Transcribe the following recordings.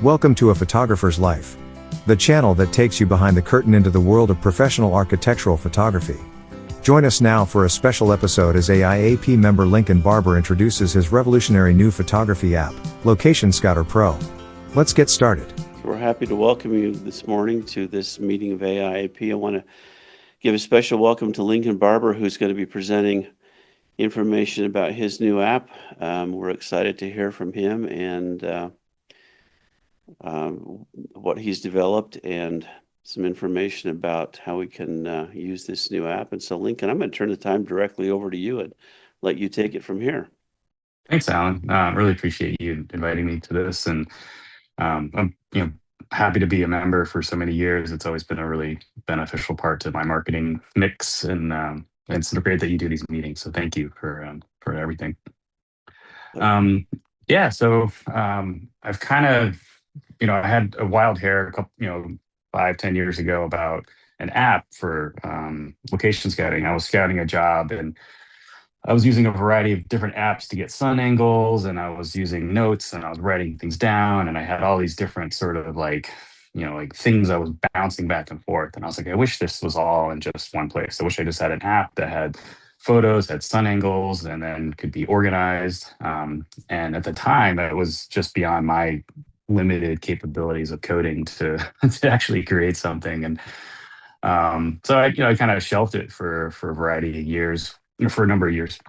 Welcome to A Photographer's Life, the channel that takes you behind the curtain into the world of professional architectural photography. Join us now for a special episode as AIAP member Lincoln Barbour introduces his revolutionary new photography app, Location Scouter Pro. Let's get started. We're happy to welcome you this morning to this meeting of AIAP. I want to give a special welcome to Lincoln Barbour, who's going to be presenting information about his new app. We're excited to hear from him and what he's developed and some information about how we can use this new app. And so, Lincoln, I'm going to turn the time directly over to you and let you take it from here. Thanks, Alan. Really appreciate you inviting me to this, and I'm happy to be a member for so many years. It's always been a really beneficial part to my marketing mix, and it's so great that you do these meetings. So thank you for everything. I've kind of I had a wild hair a couple 5-10 years ago about an app for location scouting. I was scouting a job, and I was using a variety of different apps to get sun angles, and I was using notes, and I was writing things down, and I had all these different sort of like things I was bouncing back and forth. And I was like, I wish this was all in just one place. I wish I just had an app that had photos, had sun angles, and then could be organized. And at the time, it was just beyond my limited capabilities of coding to actually create something. And so I kind of shelved it for a variety of years, for a number of years.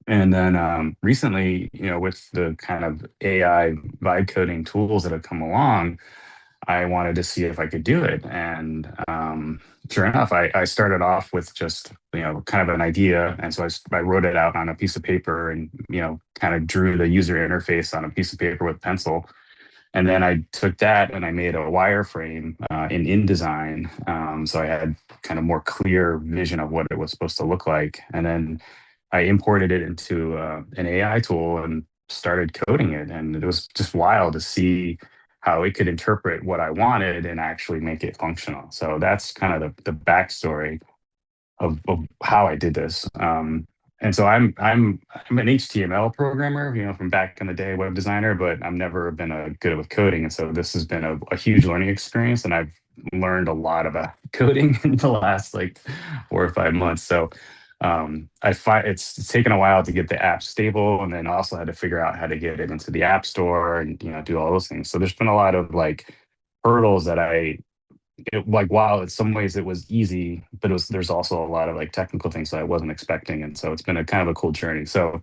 And then recently, with the kind of AI vibe coding tools that have come along, I wanted to see if I could do it. And sure enough, I started off with just, kind of an idea. And so I wrote it out on a piece of paper and, kind of drew the user interface on a piece of paper with pencil. And then I took that and I made a wireframe in InDesign. So I had kind of more clear vision of what it was supposed to look like. And then I imported it into an AI tool and started coding it. And it was just wild to see how it could interpret what I wanted and actually make it functional. So that's kind of the backstory of how I did this. And so I'm an HTML programmer, from back in the day, web designer, but I've never been good with coding. And so this has been a huge learning experience, and I've learned a lot about coding in the last 4 or 5 months. So I find it's taken a while to get the app stable, and then also had to figure out how to get it into the app store and do all those things. So there's been a lot of hurdles that while in some ways it was easy, but there's also a lot of technical things that I wasn't expecting. And so it's been a kind of a cool journey. So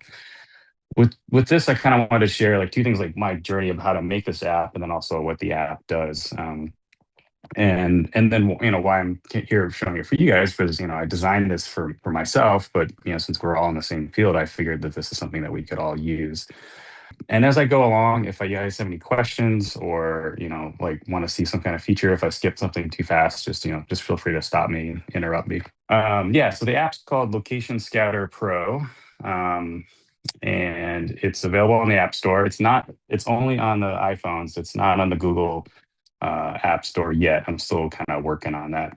with this, I kind of wanted to share two things, my journey of how to make this app, and then also what the app does. And then why I'm here showing it for you guys, because I designed this for myself, but since we're all in the same field, I figured that this is something that we could all use. And as I go along, if you guys have any questions or want to see some kind of feature, if I skip something too fast, just feel free to stop me and interrupt me. So the app's called Location Scouter Pro, and it's available on the App Store. It's only on the iPhones. It's not on the Google App Store yet. I'm still kind of working on that.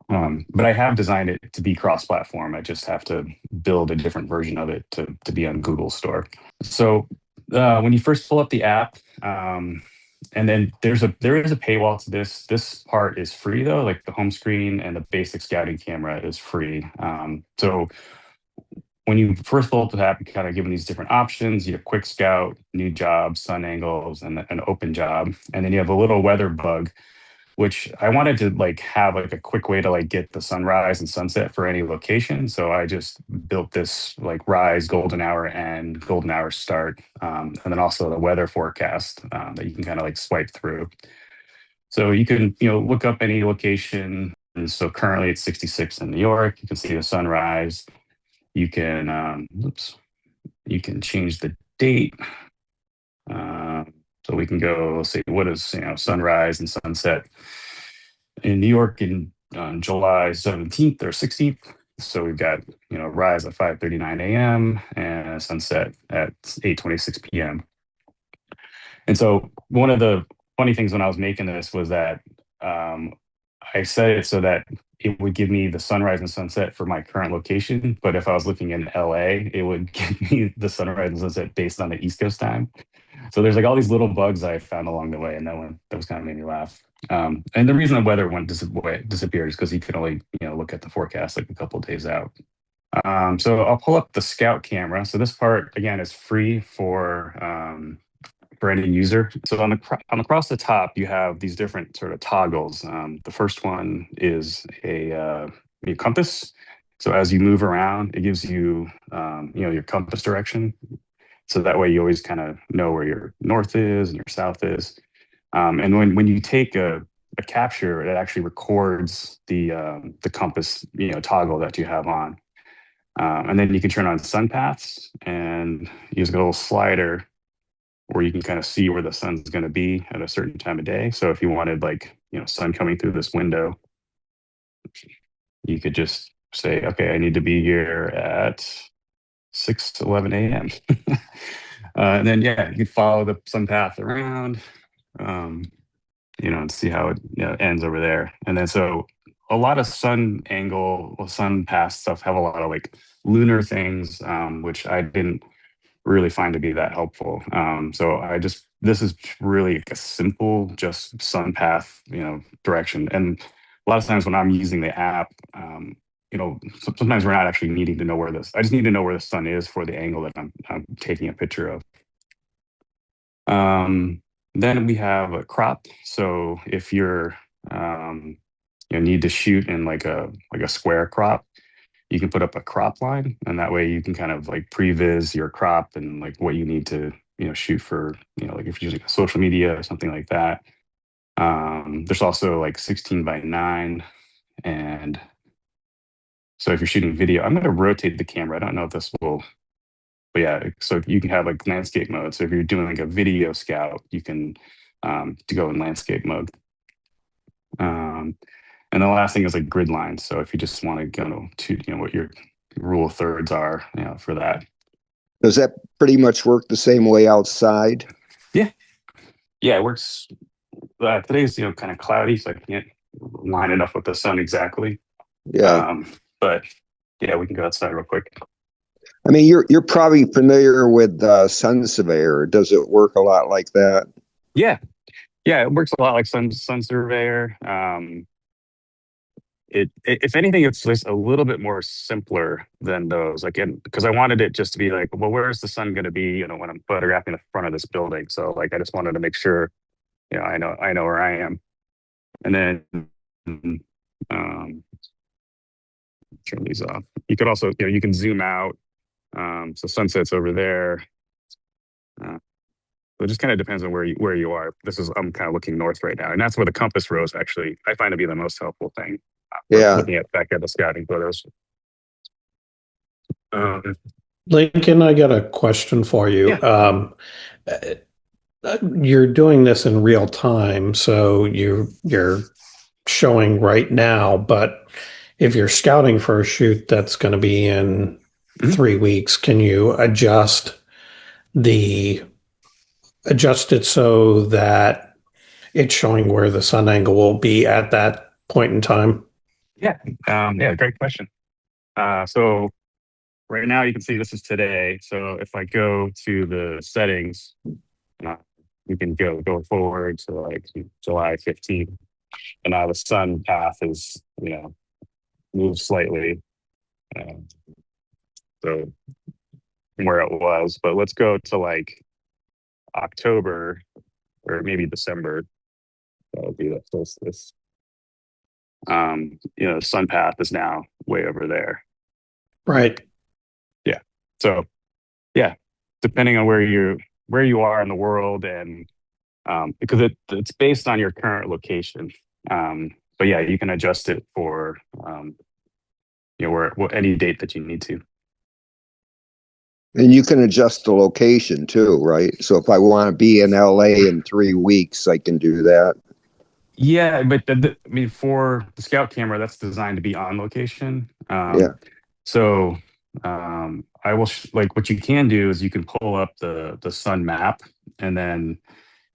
But I have designed it to be cross-platform. I just have to build a different version of it to be on Google Store. So when you first pull up the app, and then there is a paywall to this. This part is free though, the home screen and the basic scouting camera is free. So when you first pull up the app, you're kind of given these different options. You have quick scout, new job, sun angles, and an open job. And then you have a little weather bug, which I wanted to have a quick way to get the sunrise and sunset for any location. So I just built this rise, golden hour, and golden hour start, and then also the weather forecast that you can kind of swipe through. So you can look up any location. And so currently it's 66 in New York. You can see the sunrise. You can you can change the date. So we can go, let's see, what is sunrise and sunset in New York on July 17th or 16th. So we've got rise at 5:39 a.m. and sunset at 8:26 p.m. And so one of the funny things when I was making this was that I set it so that it would give me the sunrise and sunset for my current location. But if I was looking in LA, it would give me the sunrise and sunset based on the East Coast time. So there's like all these little bugs I found along the way, and that was kind of made me laugh. And the reason the weather disappeared is because you can only look at the forecast like a couple of days out. So I'll pull up the Scout camera. So this part again is free for any user. So across the top, you have these different sort of toggles. The first one is a compass. So as you move around, it gives you your compass direction. So that way you always kind of know where your north is and your south is. And when you take a capture, it actually records the compass toggle that you have on. And then you can turn on sun paths and use a little slider where you can kind of see where the sun's going to be at a certain time of day. So if you wanted sun coming through this window, you could just say, okay, I need to be here at 6 to 11 a.m. And then, you could follow the sun path around, and see how it ends over there. And then, so a lot of sun angle, sun path stuff have a lot of like lunar things, which I didn't really find to be that helpful. So this is really like a simple, just sun path, direction. And a lot of times when I'm using the app, sometimes we're not actually needing to know I just need to know where the sun is for the angle that I'm taking a picture of. Then we have a crop. So if you're, need to shoot in like a square crop, you can put up a crop line, and that way you can kind of like previs your crop and like what you need to shoot for, like if you're using social media or something like that. There's also like 16:9, and so if you're shooting video, I'm going to rotate the camera. I don't know if this will, but yeah, so you can have like landscape mode. So if you're doing like a video scout, you can to go in landscape mode. And the last thing is like grid lines. So if you just want to go to what your rule of thirds are, for that. Does that pretty much work the same way outside? Yeah, it works. Today's kind of cloudy, so I can't line it up with the sun exactly. Yeah, but yeah, we can go outside real quick. I mean, you're probably familiar with Sun Surveyor. Does it work a lot like that? Yeah, it works a lot like Sun Surveyor. If anything, it's just a little bit more simpler than those. Again, because I wanted it just to be like, well, where is the sun going to be? When I'm photographing the front of this building. So like, I just wanted to make sure, I know where I am. And then turn these off. You could also, you can zoom out. So sunset's over there. So it just kind of depends on where you are. I'm kind of looking north right now, and that's where the compass rose actually I find to be the most helpful thing. Looking back at the scouting photos. Lincoln, I got a question for you. Yeah. You're doing this in real time, so you're showing right now, but if you're scouting for a shoot that's going to be in 3 weeks, can you adjust it so that it's showing where the sun angle will be at that point in time? Yeah, great question. So right now you can see this is today. So if I go to the settings, we can go forward to like July 15th, and now the sun path is moved slightly. So from where it was, but let's go to like October or maybe December. That'll be the solstice. The sun path is now way over there. Right. Yeah. So yeah, depending on where you are in the world, and because it's based on your current location. But yeah, you can adjust it for any date that you need to. And you can adjust the location too, right? So if I want to be in LA in 3 weeks, I can do that. Yeah, but for the Scout camera, that's designed to be on location. So I will like what you can do is you can pull up the sun map, and then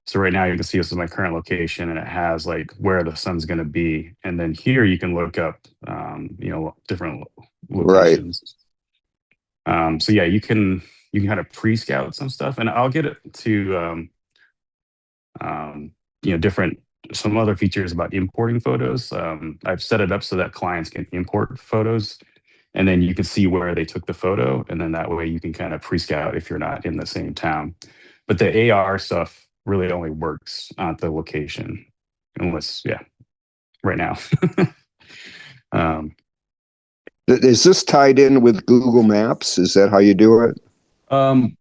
so right now you can see this is my current location, and it has like where the sun's going to be, and then here you can look up different locations. So yeah, you can you can kind of pre-scout some stuff, and I'll get it to different some other features about importing photos. I've set it up so that clients can import photos, and then you can see where they took the photo, and then that way you can kind of pre-scout if you're not in the same town. But the AR stuff really only works at the location, unless, yeah, right now. um, Is this tied in with Google Maps? Is that how you do it? um,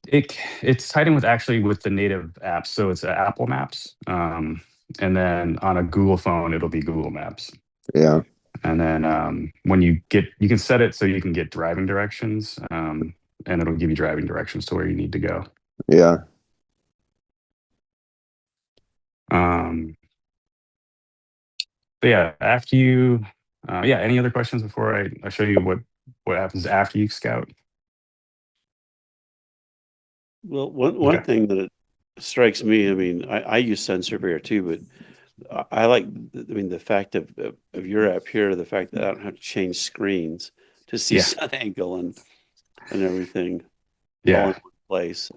it's tied in with actually with the native apps, so it's Apple Maps, and then on a Google phone it'll be Google Maps. Yeah. And then when you can set it so you can get driving directions, and it'll give you driving directions to where you need to go. Yeah. But yeah, after you, any other questions before I show you what happens after you scout? Well, one thing that it strikes me, I mean, I use Sun Surveyor too, but I like, I mean, the fact of your app here, the fact that I don't have to change screens to see Yeah. sun angle and everything all in Yeah, one place.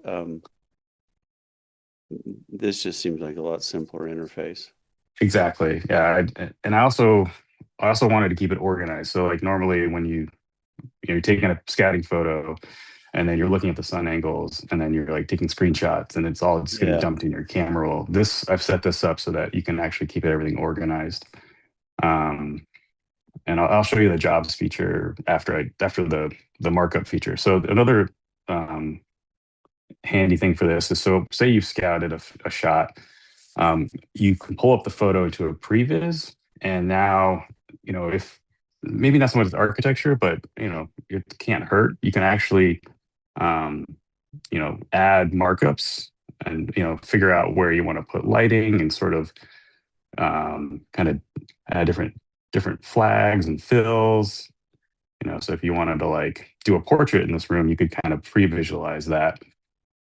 This just seems like a lot simpler interface. exactly. Yeah, and I also wanted to keep it organized. So like normally when you're taking a scouting photo, and then you're looking at the sun angles, and then you're like taking screenshots, and it's all just getting Yeah. dumped in your camera roll. I've set this up so that you can actually keep everything organized. And I'll show you the jobs feature after the markup feature. So another handy thing for this is, so say you've scouted a shot, you can pull up the photo into a previs, and now if maybe not so much with architecture, but it can't hurt. You can actually add markups and figure out where you want to put lighting and sort of kind of add different flags and fills. So if you wanted to like do a portrait in this room, you could kind of pre-visualize that,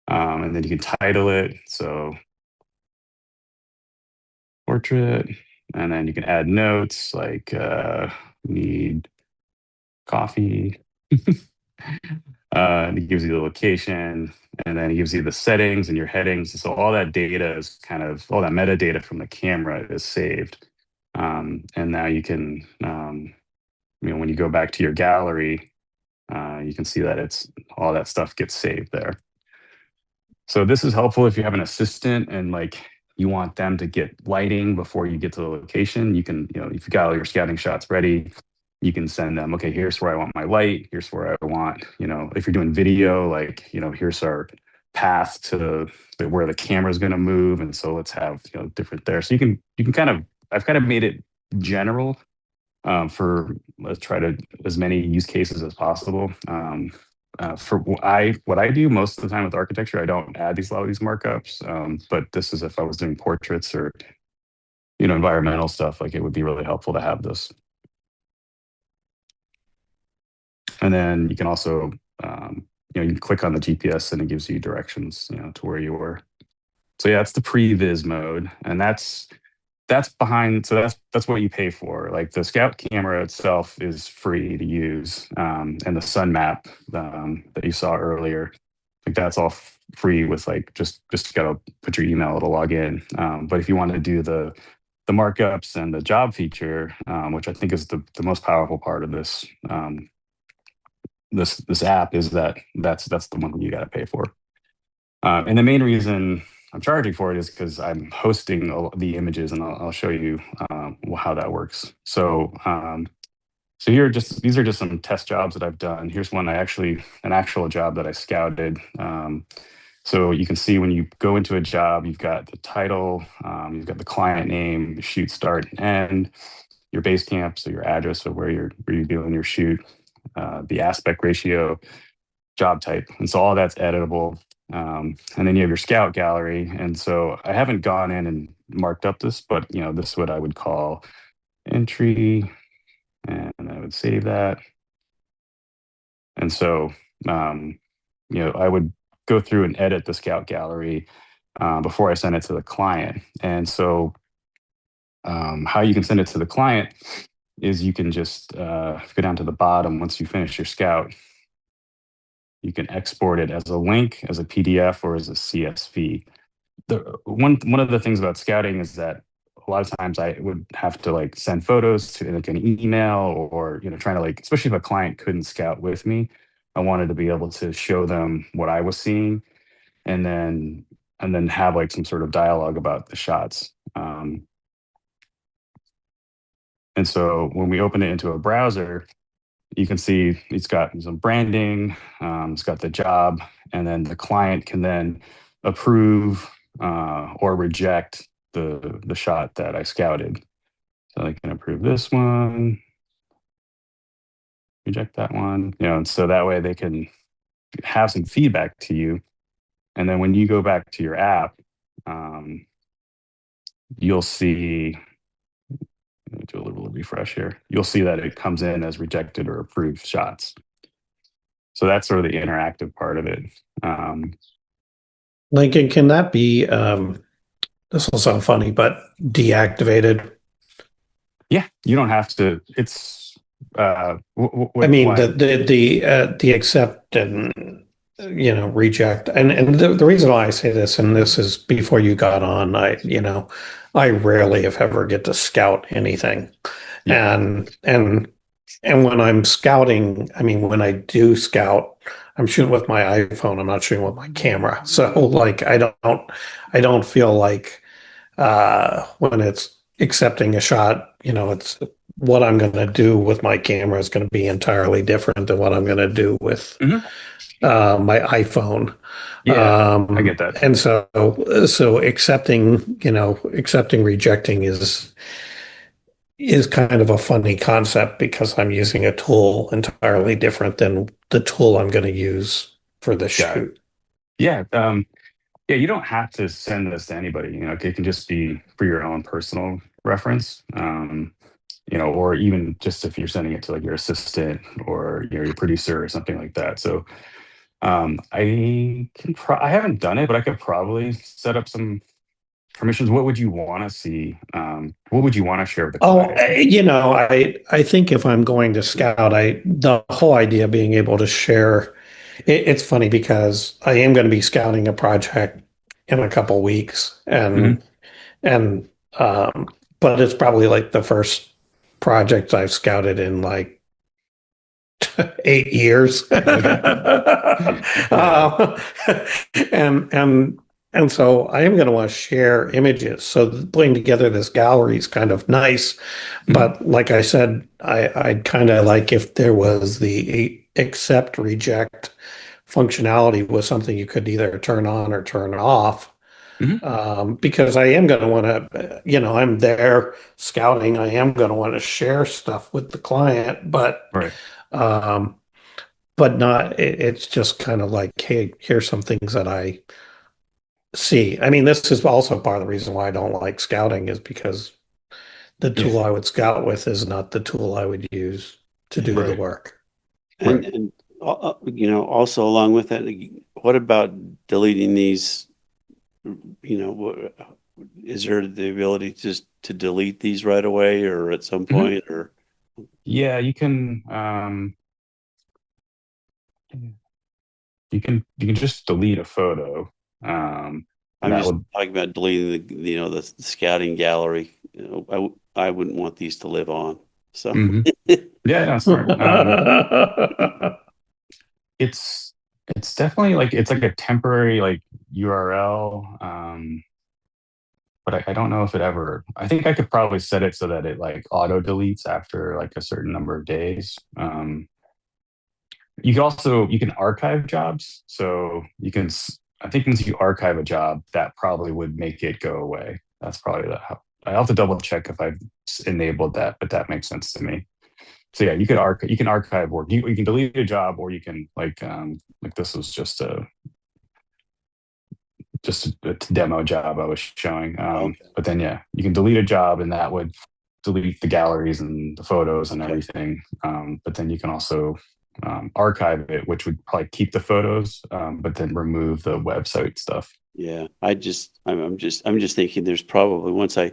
and then you can title it. So portrait, and then you can add notes like need coffee. And it gives you the location, and then it gives you the settings and your headings. So all that data is kind of all that metadata from the camera is saved. And now you can, when you go back to your gallery, you can see that it's all that stuff gets saved there. So this is helpful if you have an assistant and like you want them to get lighting before you get to the location. You can, if you've got all your scouting shots ready, you can send them, okay, here's where I want my light. Here's where I want, if you're doing video, like, here's our path to where the camera is going to move. And so let's have, different there. So you can kind of, I've kind of made it general for let's try to as many use cases as possible. For what I do most of the time with architecture, I don't add a lot of these markups. But this is if I was doing portraits or, environmental stuff, like it would be really helpful to have this. And then you can also, you can click on the GPS and it gives you directions, to where you were. So yeah, that's the previs mode, and that's behind. So that's what you pay for. Like the Scout camera itself is free to use, and the sun map that you saw earlier, like that's all free with like just gotta put your email to log in. But if you want to do the markups and the job feature, which I think is the most powerful part of this. This app is that's the one you got to pay for, and the main reason I'm charging for it is because I'm hosting the images, and I'll show you how that works. So these are just some test jobs that I've done. Here's one an actual job that I scouted. So you can see when you go into a job, you've got the title, you've got the client name, the shoot start and end, your base camp, so your address of where you're doing your shoot. The aspect ratio, job type. And so all that's editable. And then you have your scout gallery. And so I haven't gone in and marked up this, but this is what I would call entry. And I would save that. And so, I would go through and edit the scout gallery before I send it to the client. And so how you can send it to the client is you can just go down to the bottom once you finish your scout. You can export it as a link, as a PDF, or as a CSV. One of the things about scouting is that a lot of times I would have to like send photos to like an email, or trying to, like, especially if a client couldn't scout with me, I wanted to be able to show them what I was seeing, and then have like some sort of dialogue about the shots. And so when we open it into a browser, you can see it's got some branding, it's got the job, and then the client can then approve or reject the shot that I scouted. So they can approve this one, reject that one, and so that way they can have some feedback to you. And then when you go back to your app, you'll see, let me do a little refresh here. You'll see that it comes in as rejected or approved shots. So that's sort of the interactive part of it. Lincoln, can that be, this will sound funny, but deactivated? Yeah, you don't have to. It's I mean, the accept and reject, and the reason why I say this, and this is before you got on, I rarely, if ever, get to scout anything, Yeah. and when I'm scouting, I mean, when I do scout, I'm shooting with my iPhone. I'm not shooting with my camera, so like I don't feel like when it's accepting a shot, it's what I'm going to do with my camera is going to be entirely different than what I'm going to do with my iPhone. Yeah, I get that. And so accepting rejecting is kind of a funny concept because I'm using a tool entirely different than the tool I'm going to use for the shoot. Yeah. Yeah, you don't have to send this to anybody. It can just be for your own personal reference. Or even just if you're sending it to like your assistant or your producer or something like that. So I haven't done it, but I could probably set up some permissions. What would you want to see? What would you want to share with the client? I think if I'm going to scout, the whole idea of being able to share, it's funny because I am going to be scouting a project in a couple weeks, and but it's probably like the first project I've scouted in like 8 years. And so I am going to want to share images. So putting together this gallery is kind of nice. But like I said, I'd kind of like if there was the accept, reject functionality was something you could either turn on or turn off. Because I am going to want to, I'm there scouting. I am going to want to share stuff with the client, but not, it's just kind of like, hey, here's some things that I see. I mean, this is also part of the reason why I don't like scouting is because the tool I would scout with is not the tool I would use to do the work. And also along with that, what about deleting these? Is there the ability to delete these right away or at some point? Or yeah, you can. You can just delete a photo. I'm just talking about deleting the scouting gallery. I wouldn't want these to live on. So yeah, that's smart. It's definitely like it's like a temporary like URL. But I don't know if it ever. I think I could probably set it so that it like auto deletes after like a certain number of days. You can archive jobs. So you can, I think once you archive a job, that probably would make it go away. That's probably I have to double check if I've enabled that, but that makes sense to me. So yeah, you can archive work. You can delete a job, or you can like this was just a demo job I was showing. But then yeah, you can delete a job, and that would delete the galleries and the photos and everything. But then you can also archive it, which would probably keep the photos, but then remove the website stuff. Yeah, I'm just thinking there's probably once I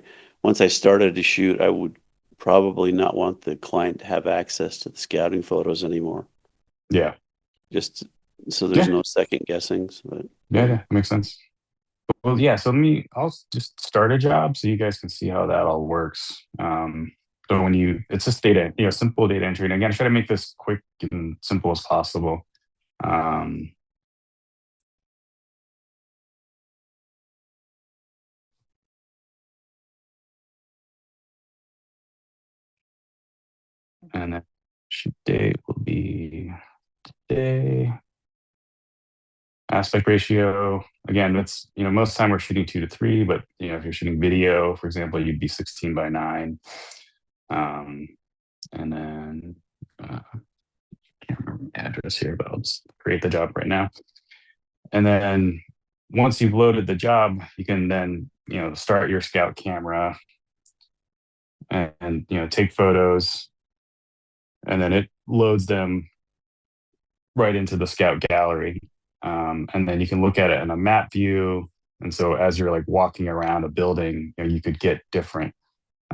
started to shoot, I would probably not want the client to have access to the scouting photos anymore. Yeah, just so there's Yeah, no second guessings. But yeah, that makes sense. Well, yeah. So I'll just start a job so you guys can see how that all works. So it's just data, simple data entry. And again, I try to make this quick and simple as possible. Um, and then shoot date will be day. Aspect ratio, again, that's, most of the time we're shooting 2:3, but, if you're shooting video, for example, you'd be 16:9. Um, and then, I can't remember the address here, but I'll just create the job right now. And then once you've loaded the job, you can then, start your scout camera and take photos, and then it loads them right into the scout gallery. And then you can look at it in a map view. And so as you're like walking around a building, you could get different,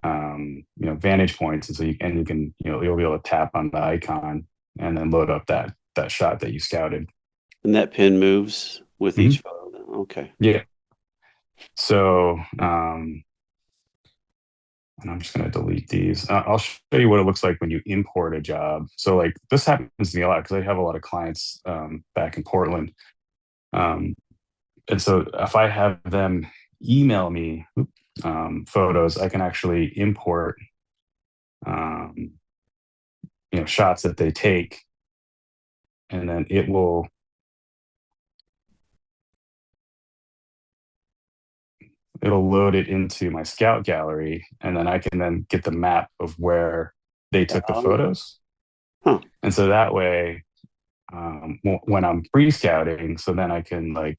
vantage points. And so you can, you'll be able to tap on the icon and then load up that shot that you scouted. and that pin moves with Mhm. each photo. Then. Okay. Yeah. So, and I'm just going to delete these. I'll show you what it looks like when you import a job. So like this happens to me a lot because I have a lot of clients back in Portland. And so if I have them email me photos, I can actually import shots that they take, and then it'll load it into my scout gallery, and then I can then get the map of where they took the photos. Huh. And so that way, when I'm pre-scouting, so then I can I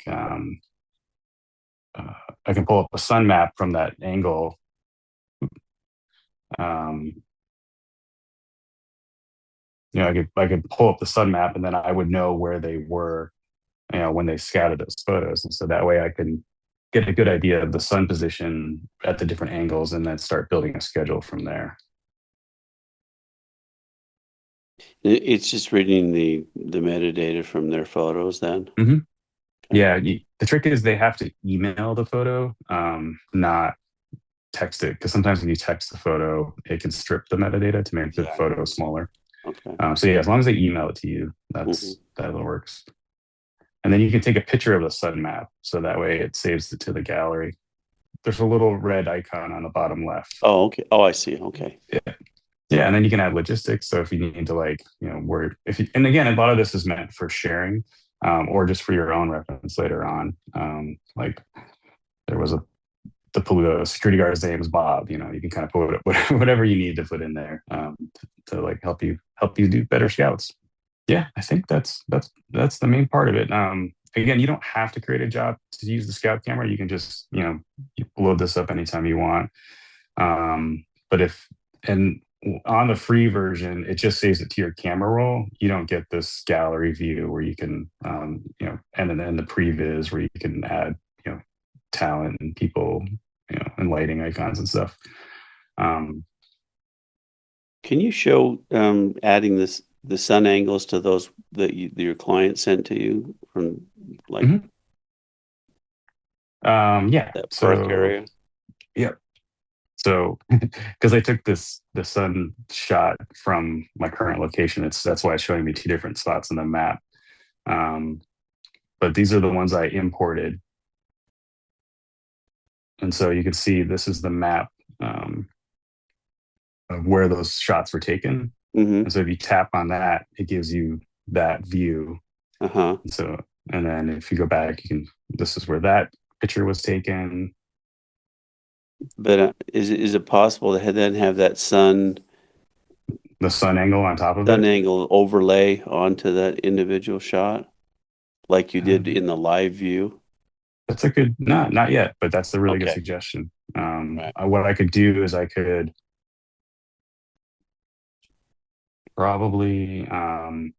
can pull up a sun map from that angle. I could pull up the sun map, and then I would know where they were, when they scouted those photos. And so that way I can get a good idea of the sun position at the different angles and then start building a schedule from there. It's just reading the metadata from their photos then. Mm-hmm. Yeah. The trick is they have to email the photo, not text it. Because sometimes when you text the photo, it can strip the metadata to make the photo smaller. Okay. So yeah, as long as they email it to you, that works. And then you can take a picture of the sun map. So that way it saves it to the gallery. There's a little red icon on the bottom left. Oh, okay. Oh, I see. Okay. Yeah. Yeah. And then you can add logistics. So if you need to and again, a lot of this is meant for sharing, or just for your own reference later on. Like there was the security guard's name is Bob, you can kind of put whatever you need to put in there, to like help you do better scouts. Yeah, I think that's the main part of it. Again, you don't have to create a job to use the scout camera. You can just, you load this up anytime you want. But on the free version, it just saves it to your camera roll. You don't get this gallery view where you can, and then the previs where you can add, talent and people, and lighting icons and stuff. Can you show adding the sun angles to those that your client sent to you from like yeah, that park area? Yeah. So because I took the sun shot from my current location, that's why it's showing me two different spots on the map. But these are the ones I imported. And so you can see this is the map of where those shots were taken. Mm-hmm. And so if you tap on that, it gives you that view. Uh-huh. And then if you go back, this is where that picture was taken. But is it possible to then have that the sun angle on top of sun it? angle overlay onto that individual shot like you did in the live view? That's a good, not yet, but that's a really good suggestion. Right. What I could do is I could probably, I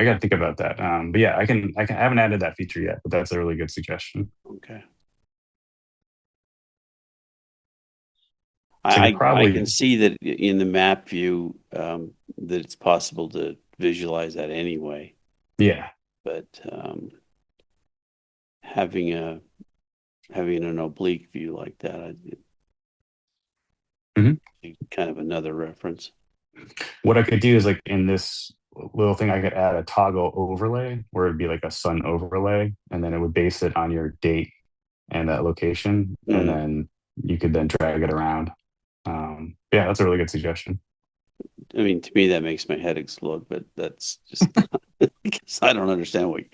got to think about that. But yeah, I haven't added that feature yet, but that's a really good suggestion. Okay. So you I probably, can see that in the map view, that it's possible to visualize that anyway, yeah. but having an oblique view like that, Mhm. kind of another reference. What I could do is like in this little thing, I could add a toggle overlay where it'd be like a sun overlay, and then it would base it on your date and that location, and Mm. then you could then drag it around. Yeah, that's a really good suggestion. I mean, to me, that makes my head explode, but that's just because I don't understand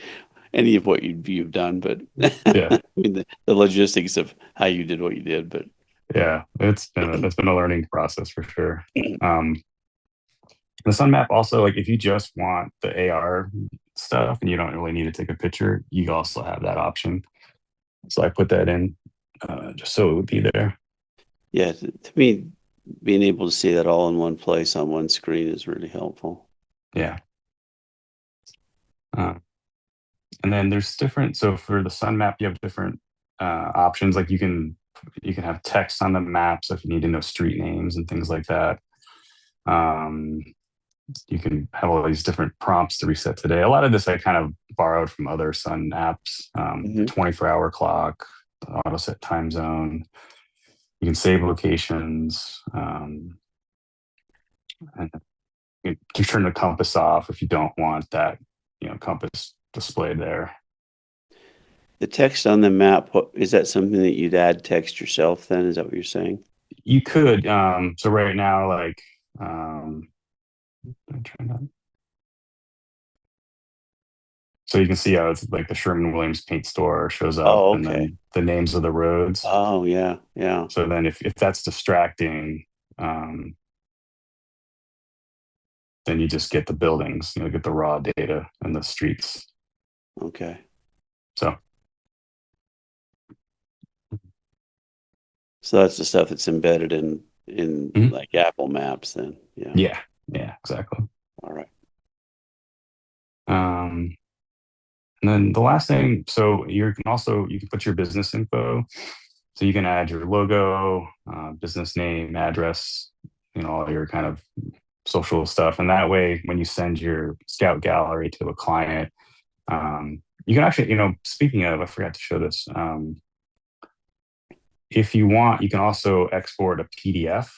any of what you've done. But Yeah, I mean, the logistics of how you did what you did. But yeah, it's been a learning process for sure. Um, the sun map also, like if you just want the AR stuff and you don't really need to take a picture, you also have that option. So I put that in just so it would be there. yeah, to me, being able to see that all in one place on one screen is really helpful. Yeah. Uh, and then there's different. So for the sun map, you have different options. Like you can have text on the map. So if you need to know street names and things like that, um, you can have all these different prompts to reset today. A lot of this I kind of borrowed from other sun apps. Hmm. 24-hour clock, auto set time zone. You can save locations. And you can turn the compass off if you don't want that, compass displayed there. The text on the map, is that something that you'd add text yourself then? Is that what you're saying? You could. So right now, like, I'm trying to- so you can see how it's like the Sherman-Williams paint store shows up, Oh, and okay. then the names of the roads. Oh, yeah, yeah. So then, if that's distracting, um, then you just get the buildings, get the raw data and the streets. Okay. So So that's the stuff that's embedded in Mhm. like Apple Maps then. Yeah. yeah, exactly. All right. Um, and then the last thing, so you can put your business info. So you can add your logo, business name, address, all your kind of social stuff. And that way, when you send your scout gallery to a client, you can actually, speaking of, I forgot to show this. If you want, you can also export a PDF.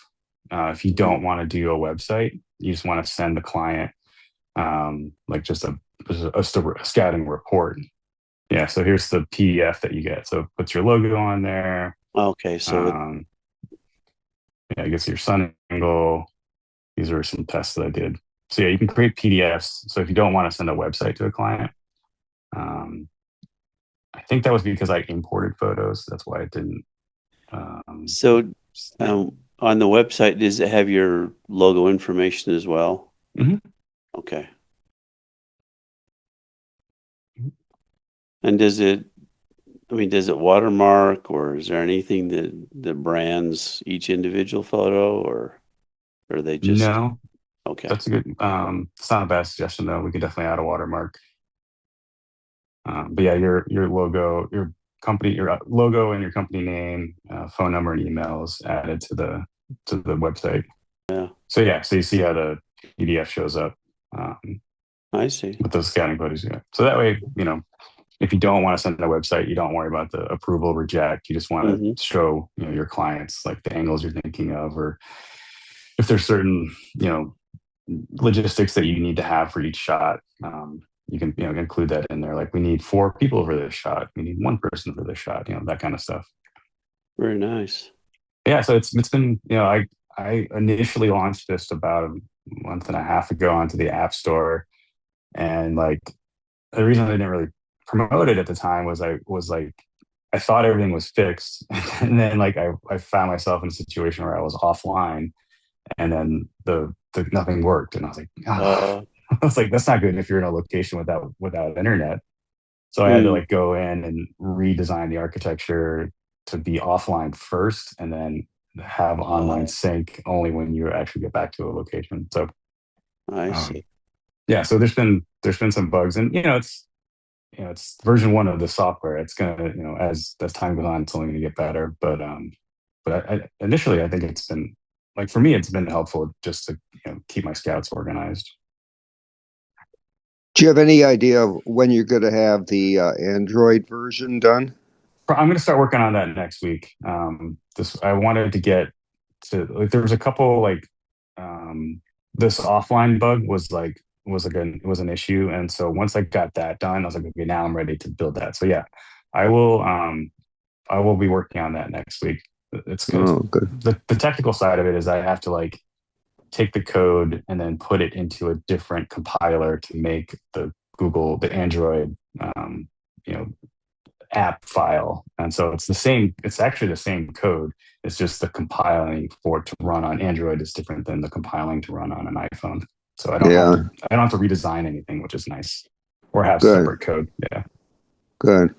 If you don't want to do a website, you just want to send the client like just a scouting report. Yeah, so here's the PDF that you get. So it puts your logo on there. Okay. So Um, yeah, I guess your sun angle. These are some tests that I did. So yeah, you can create PDFs. So if you don't want to send a website to a client, um, I think that was because I imported photos. That's why it didn't. so on the website, does it have your logo information as well? Mhm. Okay. And does it watermark, or is there anything that brands each individual photo, or are they just No, okay? that's a good. It's not a bad suggestion though. We could definitely add a watermark. But yeah, your logo, your company, your logo and your company name, phone number and email is added to the website. Yeah, So yeah, so you see how the PDF shows up I see. with those scouting photos. Yeah. So that way, if you don't want to send a website, you don't worry about the approval reject. You just want Hmm. to show your clients like the angles you're thinking of, or if there's certain logistics that you need to have for each shot. You can include that in there. Like we need 4 people for this shot. We need 1 person for this shot. That kind of stuff. Very nice. Yeah. So it's been I initially launched this about a month and a half ago onto the App Store, and like the reason I didn't really promote it at the time was I thought everything was fixed, and then like I found myself in a situation where I was offline, and then the nothing worked, and I was like, oh. Uh, I was like, that's not good if you're in a location without internet. So I had to hmm. like go in and redesign the architecture to be offline first, and then have online sync only when you actually get back to a location. So I um, see. yeah, so there's been some bugs, and it's version 1 of the software. It's gonna as time goes on, it's only gonna get better. But but initially, I think it's been like for me, it's been helpful just to keep my scouts organized. Do you have any idea of when you're going to have the Android version done? I'm going to start working on that next week. This I wanted to get to like there was a couple like this offline bug was an issue, and so once I got that done, I was like, okay, now I'm ready to build that. So yeah, I will I will be working on that next week. It's good. Oh, good. The technical side of it is I have to like take the code and then put it into a different compiler to make the Android you know app file. And so it's actually the same code. It's just the compiling for it to run on Android is different than the compiling to run on an iPhone. So Yeah, I don't have to redesign anything, which is nice. Or have good, separate code. Yeah. good.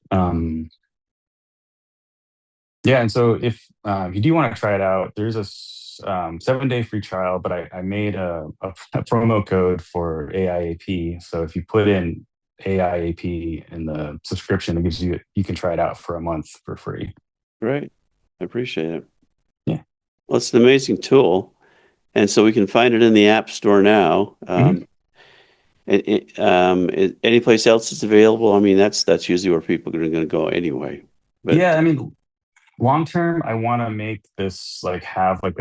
Um yeah, and so if you do want to try it out, there's a 7-day free trial, but I made a promo code for AIAP. So if you put in AIAP in the subscription, it gives you can try it out for a month for free. Great. I appreciate it. Yeah. Well, it's an amazing tool. And so we can find it in the App Store now. Any place else it's available? I mean, that's usually where people are going to go anyway. But Yeah, I mean, long term, I want to make this like have a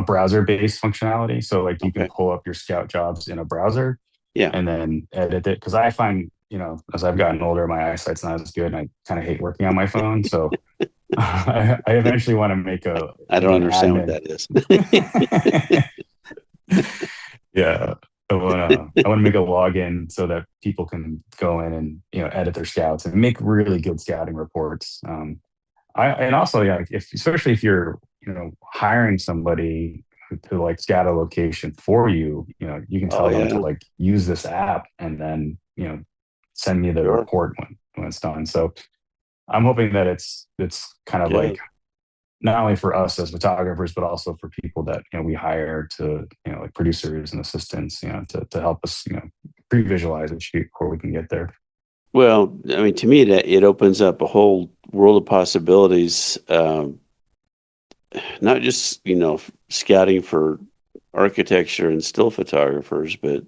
browser based functionality. So like you can okay. pull up your Scout jobs in a browser Yeah. and then edit it. Because I find as I've gotten older, my eyesight's not as good, and I kind of hate working on my phone. So I eventually want to make I don't an understand what admin. that is. Yeah. I want to make a login so that people can go in and edit their scouts and make really good scouting reports. And also yeah, especially if you're hiring somebody to like scout a location for you, you can Oh, tell them to yeah. like use this app and then send me the Sure. report when it's done. So I'm hoping that it's kind of Yeah. like not only for us as photographers, but also for people that we hire to like producers and assistants, to help us pre-visualize and shoot before we can get there. Well, I mean, to me, it opens up a whole world of possibilities. Not just scouting for architecture and still photographers, but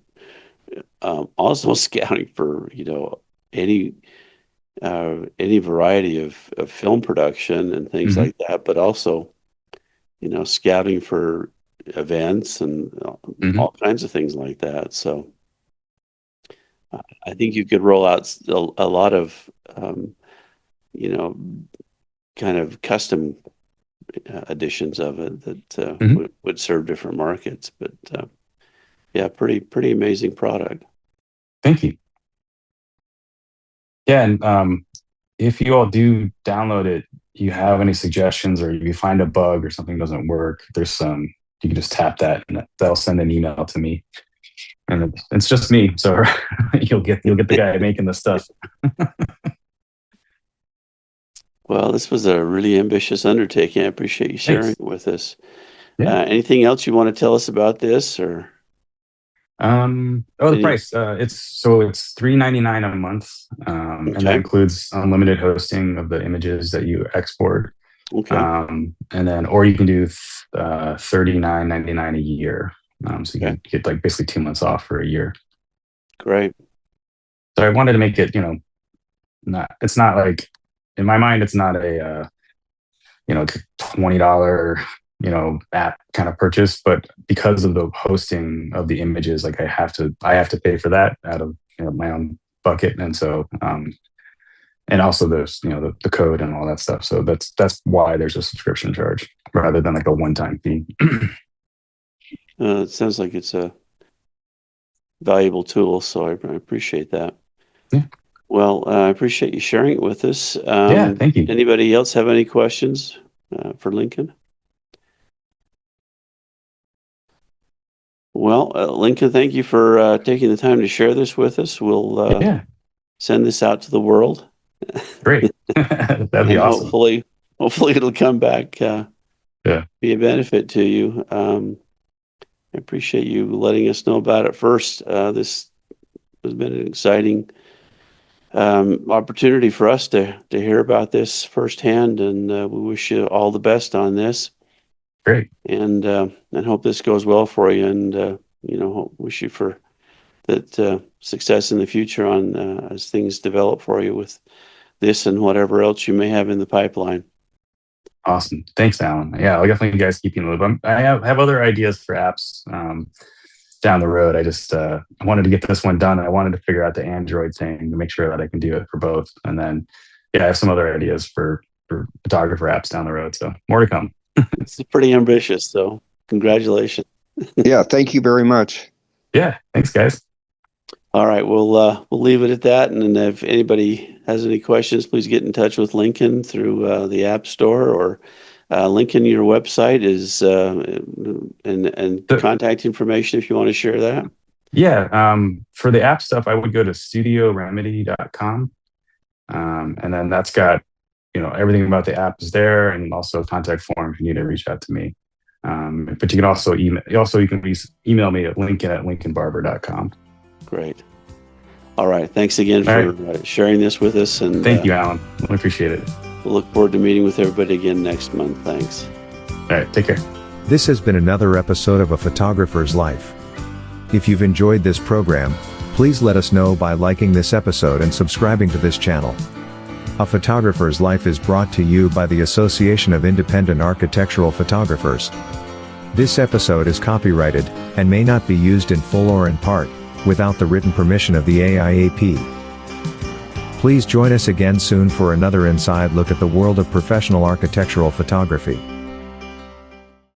also scouting for any variety of film production and things Mhm. like that, but also scouting for events and Mhm. all kinds of things like that. So I think you could roll out a lot of you know kind of custom editions of it that Mhm. would serve different markets. But yeah, pretty amazing product. Thank you. Yeah, and if you all do download it, you have any suggestions, or you find a bug or something doesn't work, there's some you can just tap that, and that'll send an email to me, and it's just me. So you'll get the guy making the stuff. Well, this was a really ambitious undertaking. I appreciate you sharing Thanks. it with us. Yeah. Anything else you want to tell us about this, or The any? price. It's $3.99 a month, and that Okay, includes unlimited hosting of the images that you export. okay, And then, or you can do $39.99 a year. So you okay, get like basically 2 months off for a year. great. So I wanted to make it, it's not like in my mind, it's not it's a $20, app kind of purchase, but because of the hosting of the images, like I have to pay for that out of my own bucket. And so, and also there's, the code and all that stuff. So that's why there's a subscription charge rather than like a one-time fee. It sounds like it's a valuable tool, so I appreciate that. Yeah. Well, I appreciate you sharing it with us. Yeah. Thank you. Anybody else have any questions for Lincoln? Well, Lincoln, thank you for taking the time to share this with us. We'll Yeah. send this out to the world, Great. That'd be and awesome. hopefully it'll come back, Yeah. be a benefit to you. I appreciate you letting us know about it first. This has been an exciting opportunity for us to hear about this firsthand, and we wish you all the best on this. Great. And hope this goes well for you, and wish you for that success in the future on as things develop for you with this and whatever else you may have in the pipeline. Awesome. Thanks, Alan. Yeah, I'll definitely guys keep you in the loop. I have other ideas for apps down the road. I just I wanted to get this one done. I wanted to figure out the Android thing to make sure that I can do it for both. And then, yeah, I have some other ideas for photographer apps down the road. So more to come. It's pretty ambitious, so congratulations. Yeah, thank you very much. Yeah, thanks, guys. All right, we'll leave it at that. And if anybody has any questions, please get in touch with Lincoln through the App Store, or Lincoln, your website is and contact information if you want to share that. Yeah, for the app stuff, I would go to studioremedy.com, and then that's got everything about the app is there, and also a contact form if you need to reach out to me. But you can also email me at lincoln@lincolnbarbour.com. Great. All right. Thanks again for sharing this with us. And thank you, Alan. I appreciate it. We'll look forward to meeting with everybody again next month. Thanks. All right. Take care. This has been another episode of A Photographer's Life. If you've enjoyed this program, please let us know by liking this episode and subscribing to this channel. A Photographer's Life is brought to you by the Association of Independent Architectural Photographers. This episode is copyrighted and may not be used in full or in part without the written permission of the AIAP. Please join us again soon for another inside look at the world of professional architectural photography.